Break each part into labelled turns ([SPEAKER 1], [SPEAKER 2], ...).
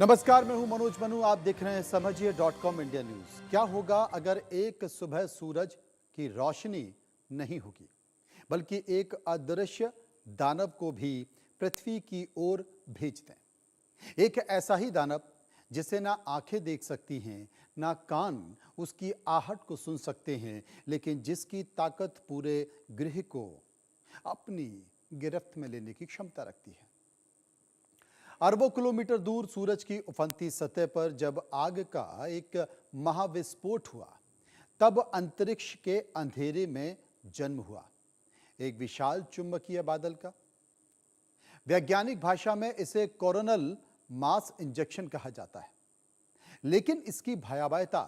[SPEAKER 1] नमस्कार, मैं हूं मनोज मनु। आप देख रहे हैं समझिए.com इंडिया न्यूज। क्या होगा अगर एक सुबह सूरज की रोशनी नहीं होगी, बल्कि एक अदृश्य दानव को भी पृथ्वी की ओर भेज दें। एक ऐसा ही दानव जिसे ना आंखें देख सकती हैं, ना कान उसकी आहट को सुन सकते हैं, लेकिन जिसकी ताकत पूरे गृह को अपनी गिरफ्त में लेने की क्षमता रखती है। अरबों किलोमीटर दूर सूरज की उफनती सतह पर जब आग का एक महाविस्फोट हुआ, तब अंतरिक्ष के अंधेरे में जन्म हुआ एक विशाल चुंबकीय बादल का। वैज्ञानिक भाषा में इसे कोरोनल मास इंजेक्शन कहा जाता है, लेकिन इसकी भयावहता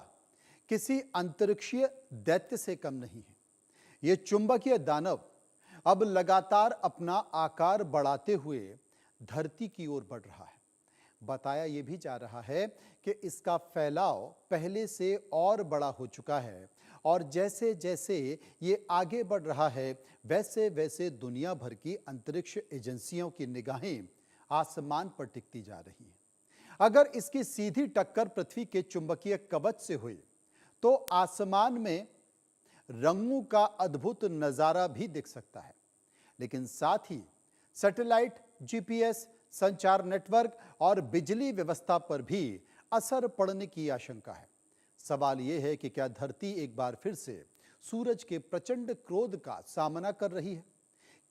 [SPEAKER 1] किसी अंतरिक्षीय दैत्य से कम नहीं है। यह चुंबकीय दानव अब लगातार अपना आकार बढ़ाते हुए धरती की ओर बढ़ रहा है। बताया यह भी जा रहा है कि इसका फैलाव पहले से और बड़ा हो चुका है, और जैसे जैसे ये आगे बढ़ रहा है, वैसे वैसे दुनिया भर की अंतरिक्ष एजेंसियों की निगाहें आसमान पर टिकती जा रही हैं। अगर इसकी सीधी टक्कर पृथ्वी के चुंबकीय कवच से हुई, तो आसमान में रंगों का अद्भुत नजारा भी दिख सकता है, लेकिन साथ ही सैटेलाइट, जीपीएस, संचार नेटवर्क और बिजली व्यवस्था पर भी असर पड़ने की आशंका है। सवाल यह है कि क्या धरती एक बार फिर से सूरज के प्रचंड क्रोध का सामना कर रही है?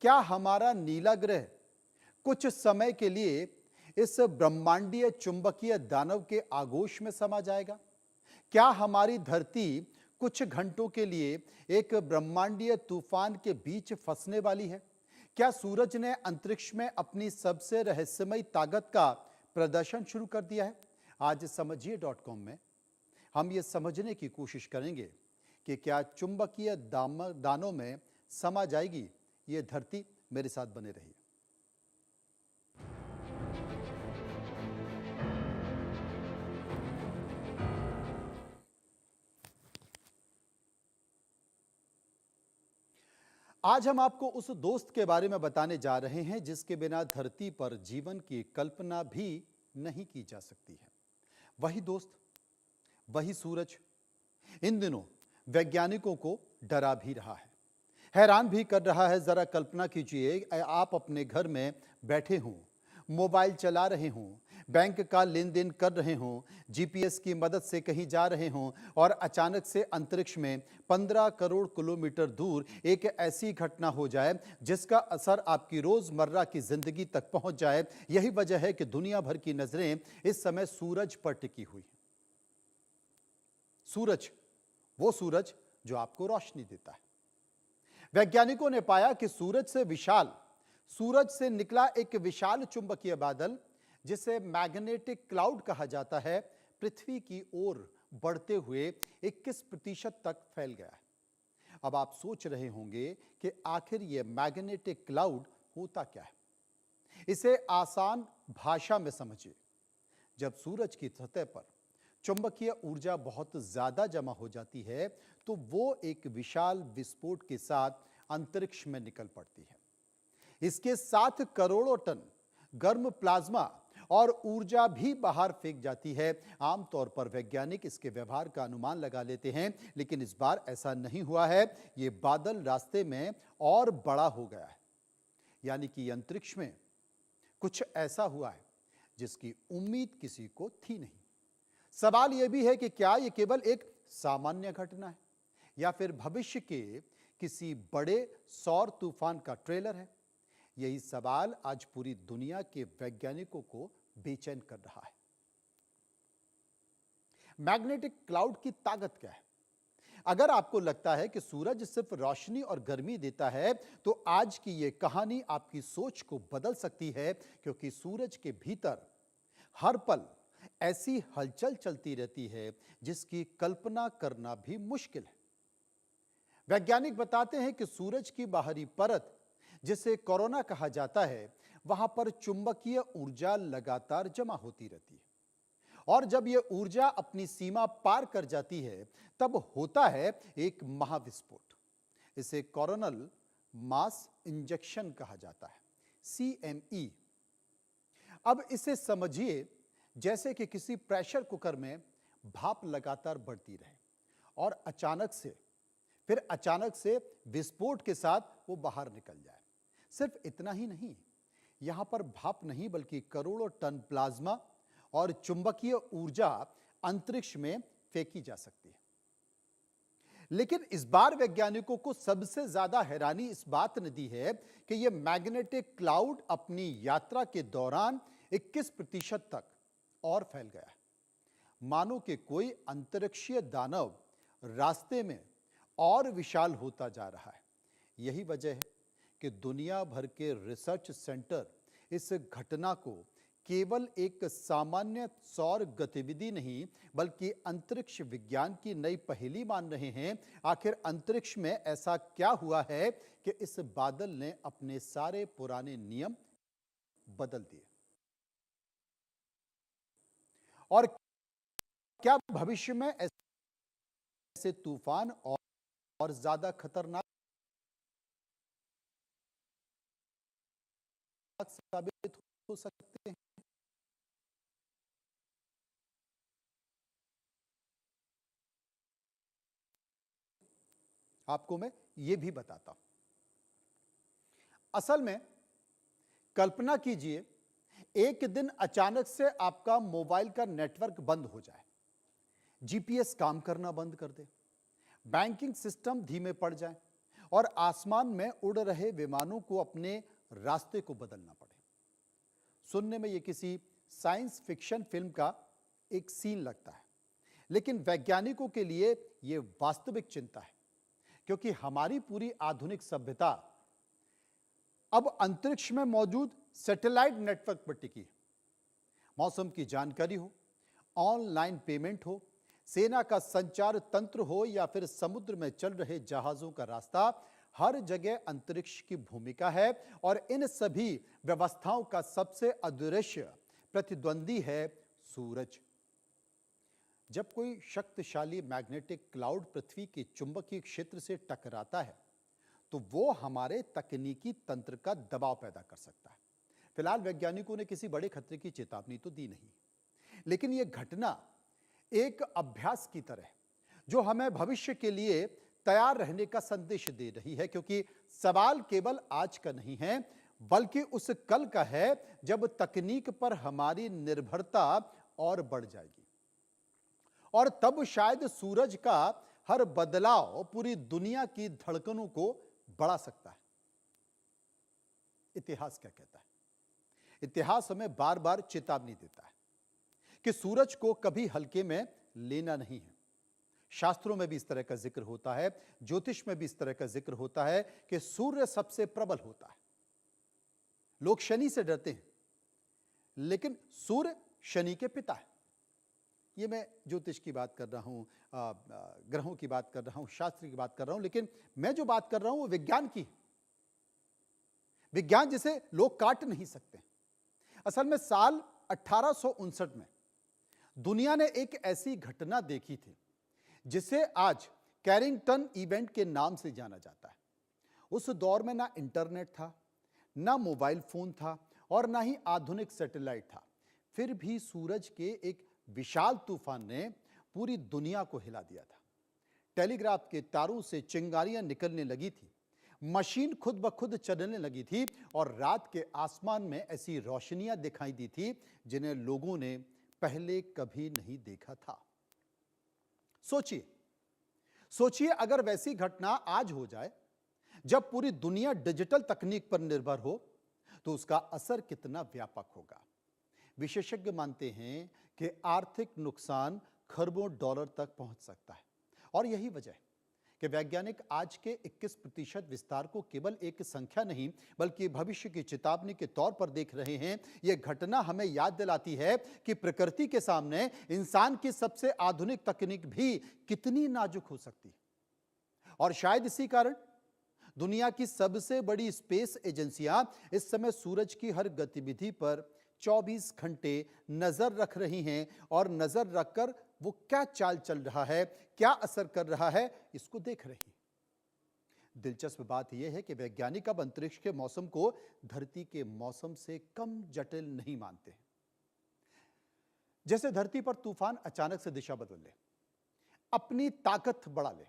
[SPEAKER 1] क्या हमारा नीला ग्रह कुछ समय के लिए इस ब्रह्मांडीय चुंबकीय दानव के आगोश में समा जाएगा? क्या हमारी धरती कुछ घंटों के लिए एक ब्रह्मांडीय तूफान के बीच फंसने वाली है? क्या सूरज ने अंतरिक्ष में अपनी सबसे रहस्यमयी ताकत का प्रदर्शन शुरू कर दिया है? आज समझिए.com में हम ये समझने की कोशिश करेंगे कि क्या चुंबकीय दानों में समा जाएगी ये धरती। मेरे साथ बने रहिए। आज हम आपको उस दोस्त के बारे में बताने जा रहे हैं जिसके बिना धरती पर जीवन की कल्पना भी नहीं की जा सकती है। वही दोस्त, वही सूरज इन दिनों वैज्ञानिकों को डरा भी रहा है, हैरान भी कर रहा है। जरा कल्पना कीजिए, आप अपने घर में बैठे हों, मोबाइल चला रहे हों, बैंक का लेन देन कर रहे हों, जीपीएस की मदद से कहीं जा रहे हों, और अचानक से अंतरिक्ष में 15 करोड़ किलोमीटर दूर एक ऐसी घटना हो जाए जिसका असर आपकी रोजमर्रा की जिंदगी तक पहुंच जाए। यही वजह है कि दुनिया भर की नजरें इस समय सूरज पर टिकी हुई हैं। सूरज, वो सूरज जो आपको रोशनी देता है। वैज्ञानिकों ने पाया कि सूरज से निकला एक विशाल चुंबकीय बादल, जिसे मैग्नेटिक क्लाउड कहा जाता है, पृथ्वी की ओर बढ़ते हुए 21% तक फैल गया है। अब आप सोच रहे होंगे कि आखिर यह मैग्नेटिक क्लाउड होता क्या है। इसे आसान भाषा में समझिए। जब सूरज की सतह पर चुंबकीय ऊर्जा बहुत ज्यादा जमा हो जाती है, तो वो एक विशाल विस्फोट के साथ अंतरिक्ष में निकल पड़ती है। इसके साथ करोड़ों टन गर्म प्लाज्मा और ऊर्जा भी बाहर फेंक जाती है। आमतौर पर वैज्ञानिक इसके व्यवहार का अनुमान लगा लेते हैं, लेकिन इस बार ऐसा नहीं हुआ है। ये बादल रास्ते में और बड़ा हो गया है, यानी कि अंतरिक्ष में कुछ ऐसा हुआ है जिसकी उम्मीद किसी को थी नहीं। सवाल यह भी है कि क्या यह केवल एक सामान्य घटना है, या फिर भविष्य के किसी बड़े सौर तूफान का ट्रेलर है? यही सवाल आज पूरी दुनिया के वैज्ञानिकों को बेचैन कर रहा है। मैग्नेटिक क्लाउड की ताकत क्या है? अगर आपको लगता है कि सूरज सिर्फ रोशनी और गर्मी देता है, तो आज की यह कहानी आपकी सोच को बदल सकती है, क्योंकि सूरज के भीतर हर पल ऐसी हलचल चलती रहती है जिसकी कल्पना करना भी मुश्किल है। वैज्ञानिक बताते हैं कि सूरज की बाहरी परत, जिसे कोरोना कहा जाता है, वहां पर चुंबकीय ऊर्जा लगातार जमा होती रहती है, और जब यह ऊर्जा अपनी सीमा पार कर जाती है, तब होता है एक महाविस्फोट। इसे कोरोनल मास इंजेक्शन कहा जाता है, CME। अब इसे समझिए जैसे कि किसी प्रेशर कुकर में भाप लगातार बढ़ती रहे और फिर अचानक से विस्फोट के साथ वो बाहर निकल जाए। सिर्फ इतना ही नहीं, यहां पर भाप नहीं बल्कि करोड़ों टन प्लाज्मा और चुंबकीय ऊर्जा अंतरिक्ष में फेंकी जा सकती है। लेकिन इस बार वैज्ञानिकों को सबसे ज्यादा हैरानी इस बात ने दी है कि यह मैग्नेटिक क्लाउड अपनी यात्रा के दौरान 21% तक और फैल गया है, मानो कि कोई अंतरिक्षीय दानव रास्ते में और विशाल होता जा रहा है। यही वजह है कि दुनिया भर के रिसर्च सेंटर इस घटना को केवल एक सामान्य सौर गतिविधि नहीं बल्कि अंतरिक्ष विज्ञान की नई पहेली मान रहे हैं। आखिर अंतरिक्ष में ऐसा क्या हुआ है कि इस बादल ने अपने सारे पुराने नियम बदल दिए, और क्या भविष्य में ऐसे तूफान और ज्यादा खतरनाक साबित हो सकते हैं? आपको मैं यह भी बताता हूं। असल में कल्पना कीजिए, एक दिन अचानक से आपका मोबाइल का नेटवर्क बंद हो जाए, जीपीएस काम करना बंद कर दे, बैंकिंग सिस्टम धीमे पड़ जाए और आसमान में उड़ रहे विमानों को अपने रास्ते को बदलना पड़े। सुनने में यह किसी साइंस फिक्शन फिल्म का एक सीन लगता है, लेकिन वैज्ञानिकों के लिए यह वास्तविक चिंता है, क्योंकि हमारी पूरी आधुनिक सभ्यता अब अंतरिक्ष में मौजूद सैटेलाइट नेटवर्क पर टिकी है। मौसम की जानकारी हो, ऑनलाइन पेमेंट हो, सेना का संचार तंत्र हो या फिर समुद्र में चल रहे जहाजों का रास्ता, हर जगह अंतरिक्ष की भूमिका है। और इन सभी व्यवस्थाओं का सबसे अदृश्य प्रतिद्वंदी है सूरज। जब कोई शक्तिशाली मैग्नेटिक क्लाउड पृथ्वी के चुंबकीय क्षेत्र से टकराता है तो वो हमारे तकनीकी तंत्र का दबाव पैदा कर सकता है। फिलहाल वैज्ञानिकों ने किसी बड़े खतरे की चेतावनी तो दी नहीं, लेकिन यह घटना एक अभ्यास की तरह है जो हमें भविष्य के लिए तैयार रहने का संदेश दे रही है, क्योंकि सवाल केवल आज का नहीं है बल्कि उस कल का है जब तकनीक पर हमारी निर्भरता और बढ़ जाएगी, और तब शायद सूरज का हर बदलाव पूरी दुनिया की धड़कनों को बढ़ा सकता है। इतिहास क्या कहता है? इतिहास हमें बार बार चेतावनी देता है कि सूरज को कभी हल्के में लेना नहीं है। शास्त्रों में भी इस तरह का जिक्र होता है, ज्योतिष में भी इस तरह का जिक्र होता है कि सूर्य सबसे प्रबल होता है। लोग शनि से डरते हैं, लेकिन सूर्य शनि के पिता है। ये मैं ज्योतिष की बात कर रहा हूं, ग्रहों की बात कर रहा हूं, शास्त्र की बात कर रहा हूं, लेकिन मैं जो बात कर रहा हूं वो विज्ञान की, विज्ञान जिसे लोग काट नहीं सकते। असल में साल 1859 में दुनिया ने एक ऐसी घटना देखी थी जिसे आज कैरिंगटन इवेंट के नाम से जाना जाता है। उस दौर में ना इंटरनेट था, ना मोबाइल फोन था और ना ही आधुनिक सैटेलाइट था। फिर भी सूरज के एक विशाल तूफान ने पूरी दुनिया को हिला दिया था। टेलीग्राफ के तारों से चिंगारियां निकलने लगी थी, मशीन खुद ब खुद चलने लगी थी और रात के आसमान में ऐसी रोशनियां दिखाई दी थी जिन्हें लोगों ने पहले कभी नहीं देखा था। सोचिए सोचिए अगर वैसी घटना आज हो जाए जब पूरी दुनिया डिजिटल तकनीक पर निर्भर हो तो उसका असर कितना व्यापक होगा। विशेषज्ञ मानते हैं कि आर्थिक नुकसान खरबों डॉलर तक पहुंच सकता है, और यही वजह है कि वैज्ञानिक आज के 21% विस्तार को केवल एक संख्या नहीं बल्कि भविष्य की चेतावनी के तौर पर देख रहे हैं। यह घटना हमें याद दिलाती है कि प्रकृति के सामने इंसान की सबसे आधुनिक तकनीक भी कितनी नाजुक हो सकती है। और शायद इसी कारण दुनिया की सबसे बड़ी स्पेस एजेंसियां इस समय सूरज की हर गतिविधि पर 24 घंटे नजर रख रही हैं, और नजर रखकर वो क्या चाल चल रहा है, क्या असर कर रहा है, इसको देख रही हैं। दिलचस्प बात यह है कि वैज्ञानिक अब अंतरिक्ष के मौसम को धरती के मौसम से कम जटिल नहीं मानते हैं। जैसे धरती पर तूफान अचानक से दिशा बदल ले, अपनी ताकत बढ़ा ले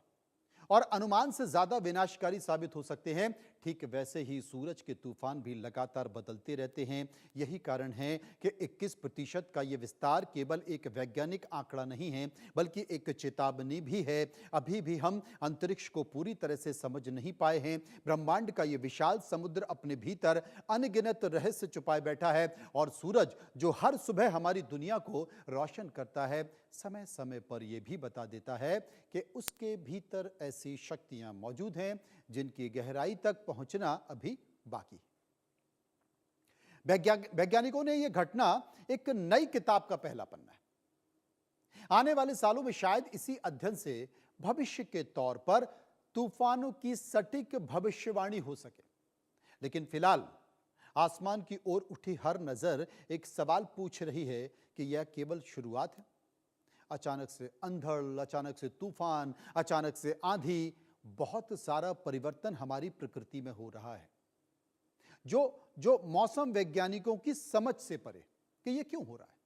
[SPEAKER 1] और अनुमान से ज्यादा विनाशकारी साबित हो सकते हैं, ठीक वैसे ही सूरज के तूफान भी लगातार बदलते रहते हैं। यही कारण है कि 21% का यह विस्तार केवल एक वैज्ञानिक आंकड़ा नहीं है, बल्कि एक चेतावनी भी है। अभी भी हम अंतरिक्ष को पूरी तरह से समझ नहीं पाए हैं। ब्रह्मांड का यह विशाल समुद्र अपने भीतर अनगिनत रहस्य छुपाए बैठा है, और सूरज जो हर सुबह हमारी दुनिया को रोशन करता है, समय समय पर यह भी बता देता है कि उसके भीतर ऐसी शक्तियां मौजूद हैं जिनकी गहराई तक पहुंचना अभी बाकी है। वैज्ञानिकों ने यह घटना एक नई किताब का पहला पन्ना है। आने वाले सालों में शायद इसी अध्ययन से भविष्य के तौर पर तूफानों की सटीक भविष्यवाणी हो सके। लेकिन फिलहाल आसमान की ओर उठी हर नजर एक सवाल पूछ रही है कि यह केवल शुरुआत है। अचानक से अंधड़, अचानक से तूफान, अचानक से आंधी, बहुत सारा परिवर्तन हमारी प्रकृति में हो रहा है जो जो मौसम वैज्ञानिकों की समझ से परे कि यह क्यों हो रहा है।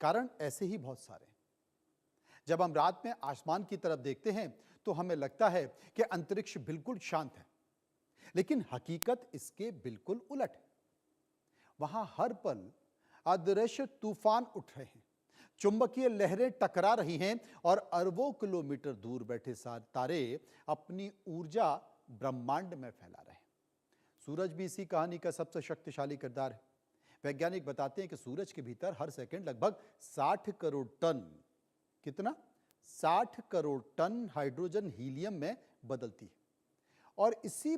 [SPEAKER 1] कारण ऐसे ही बहुत सारे हैं। जब हम रात में आसमान की तरफ देखते हैं तो हमें लगता है कि अंतरिक्ष बिल्कुल शांत है, लेकिन हकीकत इसके बिल्कुल उलट है। वहां हर पल अदृश्य तूफान उठ रहे हैं, चुंबकीय लहरें टकरा रही हैं और अरबों किलोमीटर दूर बैठे तारे अपनी ऊर्जा ब्रह्मांड में फैला रहे हैं। सूरज भी इसी कहानी का सबसे शक्तिशाली किरदार है। वैज्ञानिक बताते हैं कि सूरज के भीतर हर सेकंड लगभग 60 करोड़ टन, कितना? 60 करोड़ टन हाइड्रोजन हीलियम में बदलती है, और इसी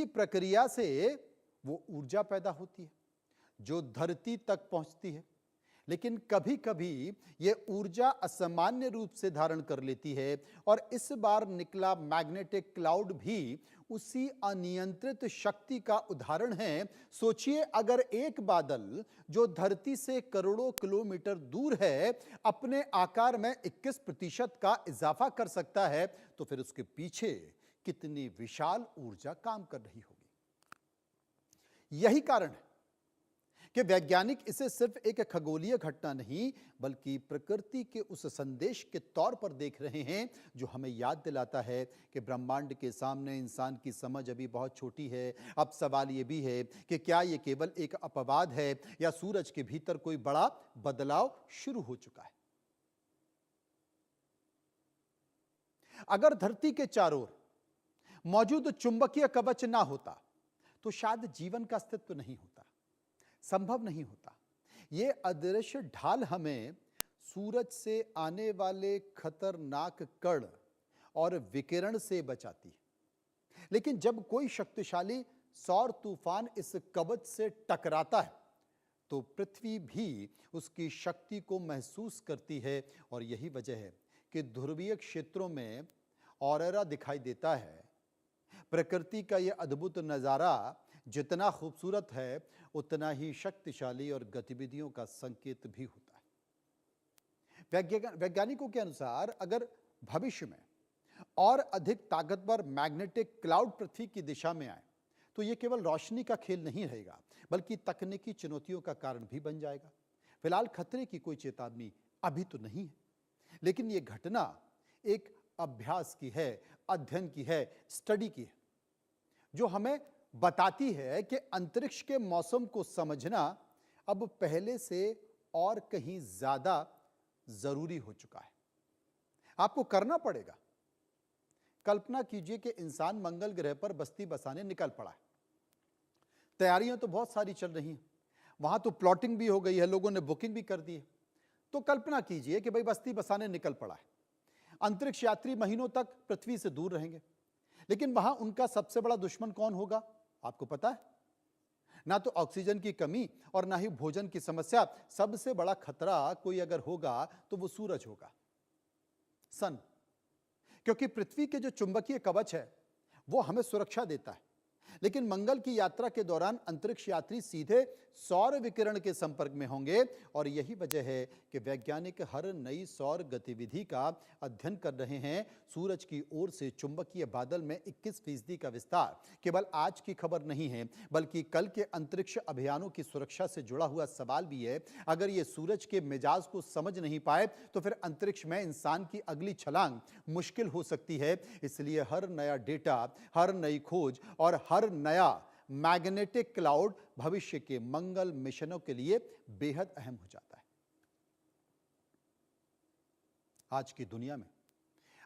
[SPEAKER 1] प्रक्रिया से वो ऊर्जा पैदा होती है जो धरती तक पहुंचती है। लेकिन कभी कभी यह ऊर्जा असामान्य रूप से धारण कर लेती है, और इस बार निकला मैग्नेटिक क्लाउड भी उसी अनियंत्रित शक्ति का उदाहरण है। सोचिए, अगर एक बादल जो धरती से करोड़ों किलोमीटर दूर है अपने आकार में 21% का इजाफा कर सकता है, तो फिर उसके पीछे कितनी विशाल ऊर्जा काम कर रही होगी। यही कारण है कि वैज्ञानिक इसे सिर्फ एक खगोलीय घटना नहीं, बल्कि प्रकृति के उस संदेश के तौर पर देख रहे हैं जो हमें याद दिलाता है कि ब्रह्मांड के सामने इंसान की समझ अभी बहुत छोटी है। अब सवाल यह भी है कि क्या यह केवल एक अपवाद है या सूरज के भीतर कोई बड़ा बदलाव शुरू हो चुका है। अगर धरती के चारों ओर मौजूद चुंबकीय कवच ना होता तो शायद जीवन का अस्तित्व नहीं होता, संभव नहीं होता। यह अदृश्य ढाल हमें सूरज से आने वाले खतरनाक कण और विकिरण से बचाती है। लेकिन जब कोई शक्तिशाली सौर तूफान इस कवच से टकराता है तो पृथ्वी भी उसकी शक्ति को महसूस करती है, और यही वजह है कि ध्रुवीय क्षेत्रों में ऑरोरा दिखाई देता है। प्रकृति का यह अद्भुत नजारा जितना खूबसूरत है उतना ही शक्तिशाली और गतिविधियों का संकेत भी होता है। वैज्ञानिकों के अनुसार अगर भविष्य में और अधिक ताकतवर मैग्नेटिक क्लाउड पृथ्वी की दिशा में आए तो यह केवल रोशनी का खेल नहीं रहेगा, बल्कि तकनीकी चुनौतियों का कारण भी बन जाएगा। फिलहाल खतरे की कोई चेतावनी अभी तो नहीं है, लेकिन यह घटना एक अभ्यास की है, अध्ययन की है, स्टडी की है, जो हमें बताती है कि अंतरिक्ष के मौसम को समझना अब पहले से और कहीं ज्यादा जरूरी हो चुका है। आपको करना पड़ेगा। कल्पना कीजिए कि इंसान मंगल ग्रह पर बस्ती बसाने निकल पड़ा है। तैयारियां तो बहुत सारी चल रही हैं, वहां तो प्लॉटिंग भी हो गई है, लोगों ने बुकिंग भी कर दी है। तो कल्पना कीजिए कि भाई बस्ती बसाने निकल पड़ा है। अंतरिक्ष यात्री महीनों तक पृथ्वी से दूर रहेंगे, लेकिन वहां उनका सबसे बड़ा दुश्मन कौन होगा आपको पता है? ना तो ऑक्सीजन की कमी और ना ही भोजन की समस्या। सबसे बड़ा खतरा कोई अगर होगा तो वो सूरज होगा, सन। क्योंकि पृथ्वी के जो चुंबकीय कवच है वो हमें सुरक्षा देता है, लेकिन मंगल की यात्रा के दौरान अंतरिक्ष यात्री सीधे सौर विकिरण के संपर्क में होंगे और यही वजह है कि वैज्ञानिक हर नई सौर गतिविधि का अध्ययन कर रहे हैं। सूरज की ओर से चुंबकीय बादल में 21% का विस्तार केवल आज की खबर नहीं है, बल्कि कल के अंतरिक्ष अभियानों की सुरक्षा से जुड़ा हुआ सवाल भी है। अगर ये सूरज के मिजाज को समझ नहीं पाए तो फिर अंतरिक्ष में इंसान की अगली छलांग मुश्किल हो सकती है। इसलिए हर नया डेटा, हर नई खोज और हर नया मैग्नेटिक क्लाउड भविष्य के मंगल मिशनों के लिए बेहद अहम हो जाता है। आज की दुनिया में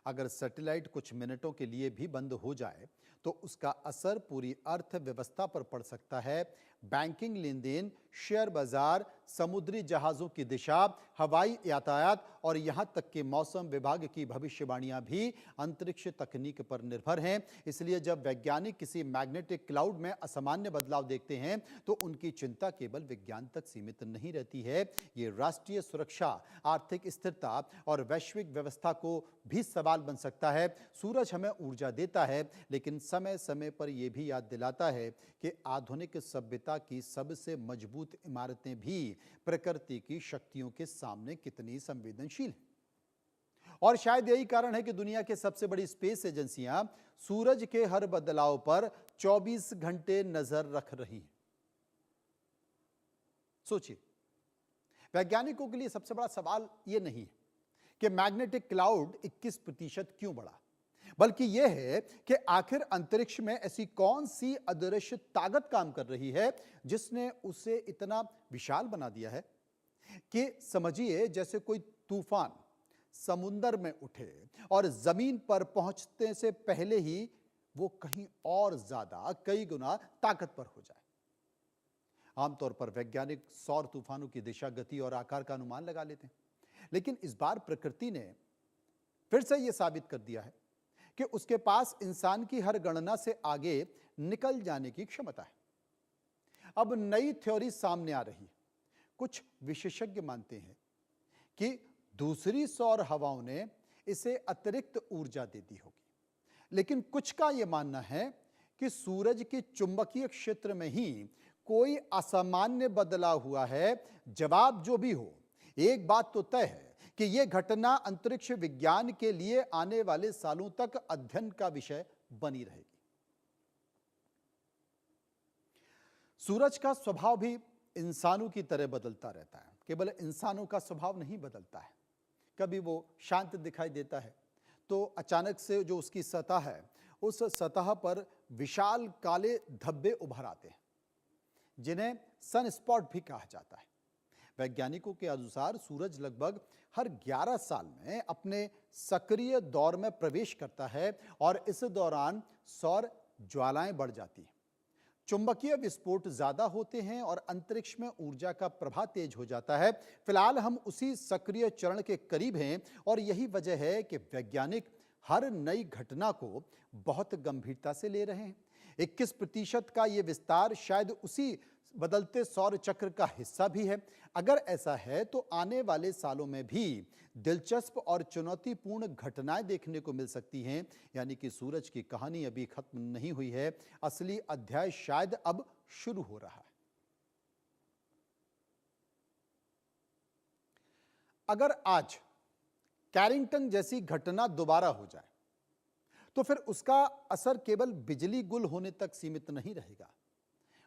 [SPEAKER 1] अगर सैटेलाइट कुछ मिनटों के लिए भी बंद हो जाए तो उसका असर पूरी अर्थव्यवस्था पर पड़ सकता है। बैंकिंग लेनदेन, शेयर बाजार, समुद्री जहाजों की दिशा, हवाई यातायात और यहां तक कि मौसम विभाग की भविष्यवाणियां भी अंतरिक्ष तकनीक पर निर्भर हैं। इसलिए जब वैज्ञानिक किसी मैग्नेटिक क्लाउड में असामान्य बदलाव देखते हैं तो उनकी चिंता केवल विज्ञान तक सीमित नहीं रहती है। ये राष्ट्रीय सुरक्षा, आर्थिक स्थिरता और वैश्विक व्यवस्था को भी सवाल बन सकता है। सूरज हमें ऊर्जा देता है, लेकिन समय समय पर यह भी याद दिलाता है कि आधुनिक सभ्यता की सबसे मजबूत इमारतें भी प्रकृति की शक्तियों के सामने कितनी संवेदनशील हैं। और शायद यही कारण है कि दुनिया के सबसे बड़ी स्पेस एजेंसियां सूरज के हर बदलाव पर 24 घंटे नजर रख रही हैं। सोचिए, वैज्ञानिकों के लिए सबसे बड़ा सवाल यह नहीं है कि मैग्नेटिक क्लाउड 21% क्यों बढ़ा, बल्कि यह है कि आखिर अंतरिक्ष में ऐसी कौन सी अदृश्य ताकत काम कर रही है जिसने उसे इतना विशाल बना दिया है कि समझिए जैसे कोई तूफान समुद्र में उठे और जमीन पर पहुंचने से पहले ही वो कहीं और ज्यादा कई गुना ताकतवर हो जाए। आमतौर पर वैज्ञानिक सौर तूफानों की दिशा, गति और आकार का अनुमान लगा लेते हैं, लेकिन इस बार प्रकृति ने फिर से यह साबित कर दिया है कि उसके पास इंसान की हर गणना से आगे निकल जाने की क्षमता है। अब नई थ्योरी सामने आ रही है। कुछ विशेषज्ञ मानते हैं कि दूसरी सौर हवाओं ने इसे अतिरिक्त ऊर्जा दे दी होगी, लेकिन कुछ का यह मानना है कि सूरज के चुंबकीय क्षेत्र में ही कोई असामान्य बदलाव हुआ है। जवाब जो भी हो, एक बात तो तय है कि यह घटना अंतरिक्ष विज्ञान के लिए आने वाले सालों तक अध्ययन का विषय बनी रहेगी। सूरज का स्वभाव भी इंसानों की तरह बदलता रहता है। केवल इंसानों का स्वभाव नहीं बदलता है, कभी वो शांत दिखाई देता है तो अचानक से जो उसकी सतह है, उस सतह पर विशाल काले धब्बे उभर आते हैं, जिन्हें सनस्पॉट भी कहा जाता है। वैज्ञानिकों के अनुसार सूरज लगभग हर 11 साल में अपने सक्रिय दौर में प्रवेश करता है और इस दौरान सौर ज्वालाएं बढ़ जाती हैं, चुंबकीय विस्फोट ज्यादा होते हैं और अंतरिक्ष में ऊर्जा का प्रवाह तेज हो जाता है। फिलहाल हम उसी सक्रिय चरण के करीब हैं और यही वजह है कि वैज्ञानिक हर नई घटना को बहुत गंभीरता से ले रहे हैं। 21% का यह विस्तार शायद उसी बदलते सौर चक्र का हिस्सा भी है। अगर ऐसा है तो आने वाले सालों में भी दिलचस्प और चुनौतीपूर्ण घटनाएं देखने को मिल सकती हैं। यानी कि सूरज की कहानी अभी खत्म नहीं हुई है, असली अध्याय शायद अब शुरू हो रहा है। अगर आज कैरिंगटन जैसी घटना दोबारा हो जाए तो फिर उसका असर केवल बिजली गुल होने तक सीमित नहीं रहेगा,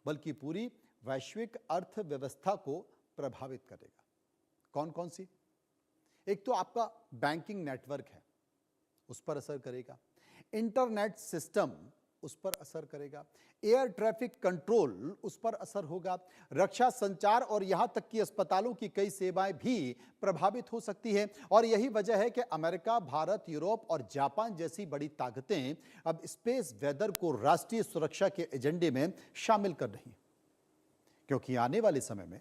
[SPEAKER 1] बल्कि पूरी वैश्विक अर्थव्यवस्था को प्रभावित करेगा। कौन कौन सी? एक तो आपका बैंकिंग नेटवर्क है, उस पर असर करेगा। इंटरनेट सिस्टम उस पर असर करेगा। एयर ट्रैफिक कंट्रोल उस पर असर होगा। रक्षा, संचार और यहां तक कि अस्पतालों की कई सेवाएं भी प्रभावित हो सकती है। और यही वजह है कि अमेरिका, भारत, यूरोप और जापान जैसी बड़ी ताकतें अब स्पेस वेदर को राष्ट्रीय सुरक्षा के एजेंडे में शामिल कर रही हैं, क्योंकि आने वाले समय में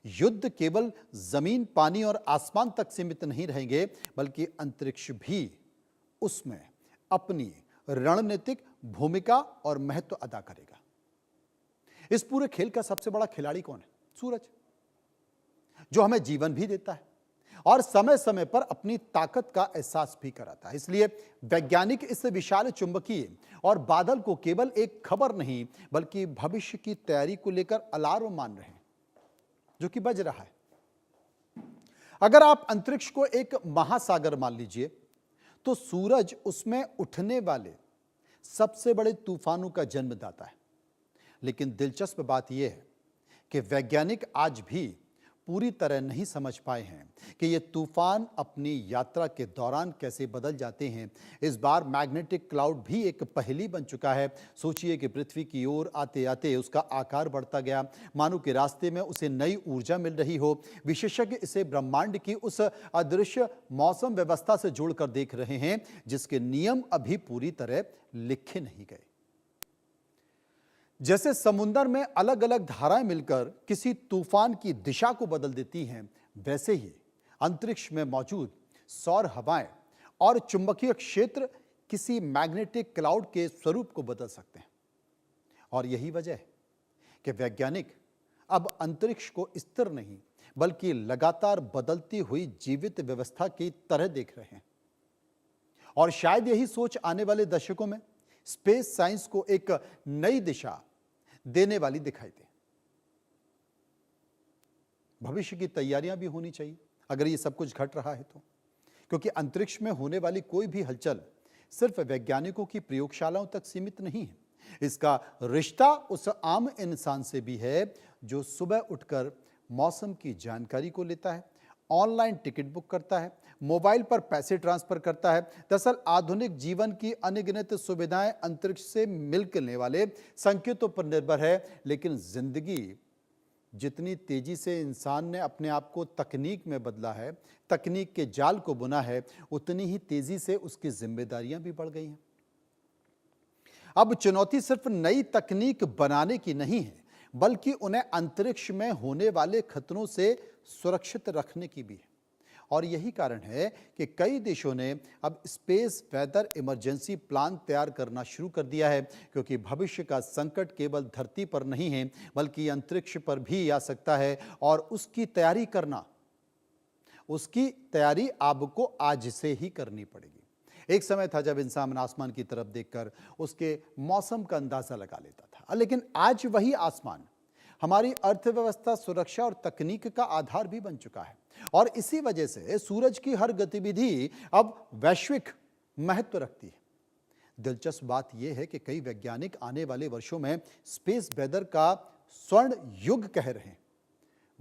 [SPEAKER 1] युद्ध केवल जमीन, पानी और आसमान तक सीमित नहीं रहेंगे, बल्कि अंतरिक्ष भी उसमें अपनी रणनीतिक भूमिका और महत्व अदा करेगा। इस पूरे खेल का सबसे बड़ा खिलाड़ी कौन है? सूरज, जो हमें जीवन भी देता है और समय समय पर अपनी ताकत का एहसास भी कराता है। इसलिए वैज्ञानिक इस विशाल चुंबकीय और बादल को केवल एक खबर नहीं बल्कि भविष्य की तैयारी को लेकर अलार्म मान रहे हैं, जो कि बज रहा है। अगर आप अंतरिक्ष को एक महासागर मान लीजिए, तो सूरज उसमें उठने वाले सबसे बड़े तूफानों का जन्मदाता है। लेकिन दिलचस्प बात यह है कि वैज्ञानिक आज भी पूरी तरह नहीं समझ पाए हैं कि ये तूफान अपनी यात्रा के दौरान कैसे बदल जाते हैं। इस बार मैग्नेटिक क्लाउड भी एक पहेली बन चुका है। सोचिए कि पृथ्वी की ओर आते आते उसका आकार बढ़ता गया, मानो कि रास्ते में उसे नई ऊर्जा मिल रही हो। विशेषज्ञ इसे ब्रह्मांड की उस अदृश्य मौसम व्यवस्था से जोड़कर देख रहे हैं जिसके नियम अभी पूरी तरह लिखे नहीं गए। जैसे समुद्र में अलग अलग धाराएं मिलकर किसी तूफान की दिशा को बदल देती हैं, वैसे ही अंतरिक्ष में मौजूद सौर हवाएं और चुंबकीय क्षेत्र किसी मैग्नेटिक क्लाउड के स्वरूप को बदल सकते हैं। और यही वजह है कि वैज्ञानिक अब अंतरिक्ष को स्थिर नहीं बल्कि लगातार बदलती हुई जीवित व्यवस्था की तरह देख रहे हैं। और शायद यही सोच आने वाले दशकों में स्पेस साइंस को एक नई दिशा देने वाली दिखाई दे। भविष्य की तैयारियां भी होनी चाहिए अगर ये सब कुछ घट रहा है तो, क्योंकि अंतरिक्ष में होने वाली कोई भी हलचल सिर्फ वैज्ञानिकों की प्रयोगशालाओं तक सीमित नहीं है। इसका रिश्ता उस आम इंसान से भी है जो सुबह उठकर मौसम की जानकारी को लेता है, ऑनलाइन टिकट बुक करता है, मोबाइल पर पैसे ट्रांसफर करता है। दरअसल आधुनिक जीवन की अनगिनत सुविधाएं अंतरिक्ष से मिलने वाले संकेतों पर निर्भर है, लेकिन जिंदगी जितनी तेजी से इंसान ने अपने आप को तकनीक में बदला है, तकनीक के जाल को बुना है, उतनी ही तेजी से उसकी जिम्मेदारियां भी बढ़ गई हैं। अब चुनौती सिर्फ नई तकनीक बनाने की नहीं है बल्कि उन्हें अंतरिक्ष में होने वाले खतरों से सुरक्षित रखने की भी है। और यही कारण है कि कई देशों ने अब स्पेस वेदर इमरजेंसी प्लान तैयार करना शुरू कर दिया है, क्योंकि भविष्य का संकट केवल धरती पर नहीं है बल्कि अंतरिक्ष पर भी आ सकता है। और उसकी तैयारी आपको आज से ही करनी पड़ेगी। एक समय था जब इंसान आसमान की तरफ देखकर उसके मौसम का अंदाजा लगा लेता था, लेकिन आज वही आसमान हमारी अर्थव्यवस्था, सुरक्षा और तकनीक का आधार भी बन चुका है। और इसी वजह से सूरज की हर गतिविधि अब वैश्विक महत्व रखती है। दिलचस्प बात यह है कि कई वैज्ञानिक आने वाले वर्षों में स्पेस वेदर का स्वर्ण युग कह रहे हैं।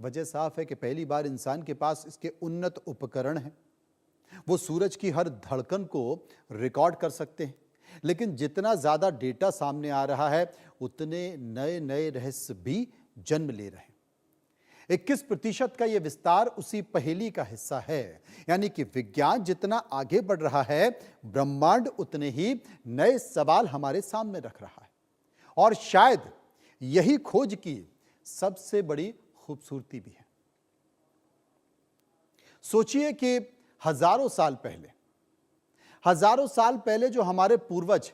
[SPEAKER 1] वजह साफ है कि पहली बार इंसान के पास इसके उन्नत उपकरण हैं। वो सूरज की हर धड़कन को रिकॉर्ड कर सकते हैं, लेकिन जितना ज्यादा डेटा सामने आ रहा है उतने नए नए रहस्य भी जन्म ले रहे हैं। 21% का यह विस्तार उसी पहेली का हिस्सा है, यानी कि विज्ञान जितना आगे बढ़ रहा है, ब्रह्मांड उतने ही नए सवाल हमारे सामने रख रहा है। और शायद यही खोज की सबसे बड़ी खूबसूरती भी है। सोचिए कि हजारों साल पहले जो हमारे पूर्वज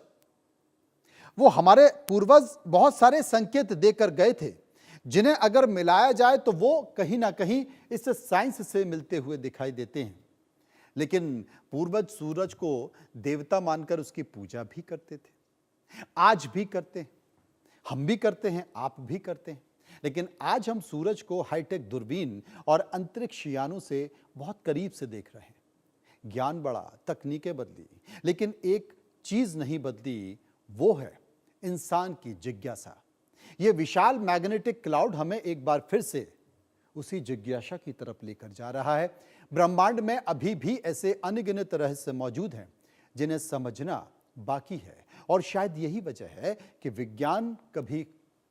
[SPEAKER 1] बहुत सारे संकेत देकर गए थे, जिन्हें अगर मिलाया जाए तो वो कहीं ना कहीं इस साइंस से मिलते हुए दिखाई देते हैं। लेकिन पूर्वज सूरज को देवता मानकर उसकी पूजा भी करते थे, आज भी करते हैं, हम भी करते हैं, आप भी करते हैं। लेकिन आज हम सूरज को हाईटेक दूरबीन और अंतरिक्ष यानों से बहुत करीब से देख रहे हैं। ज्ञान बढ़ा, तकनीकें बदली, लेकिन एक चीज नहीं बदली, वो है इंसान की जिज्ञासा। यह विशाल मैग्नेटिक क्लाउड हमें एक बार फिर से उसी जिज्ञासा की तरफ लेकर जा रहा है। ब्रह्मांड में अभी भी ऐसे अनगिनत रहस्य मौजूद हैं जिन्हें समझना बाकी है। और शायद यही वजह है कि विज्ञान कभी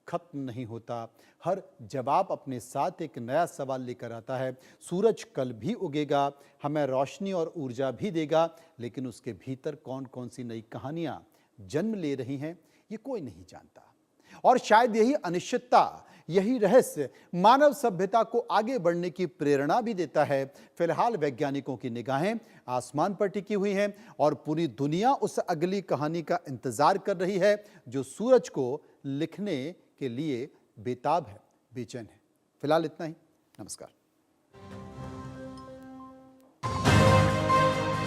[SPEAKER 1] खत्म नहीं होता। हर जवाब अपने साथ एक नया सवाल लेकर आता है। सूरज कल भी उगेगा, हमें रोशनी और ऊर्जा भी देगा, लेकिन उसके भीतर कौन कौन सी नई कहानियां जन्म ले रही हैं, ये कोई नहीं जानता। और शायद यही अनिश्चितता, यही रहस्य मानव सभ्यता को आगे बढ़ने की प्रेरणा भी देता है। फिलहाल वैज्ञानिकों की निगाहें आसमान पर टिकी हुई हैं और पूरी दुनिया उस अगली कहानी का इंतजार कर रही है जो सूरज को लिखने के लिए बेताब है, बेचैन है। फिलहाल इतना ही। नमस्कार।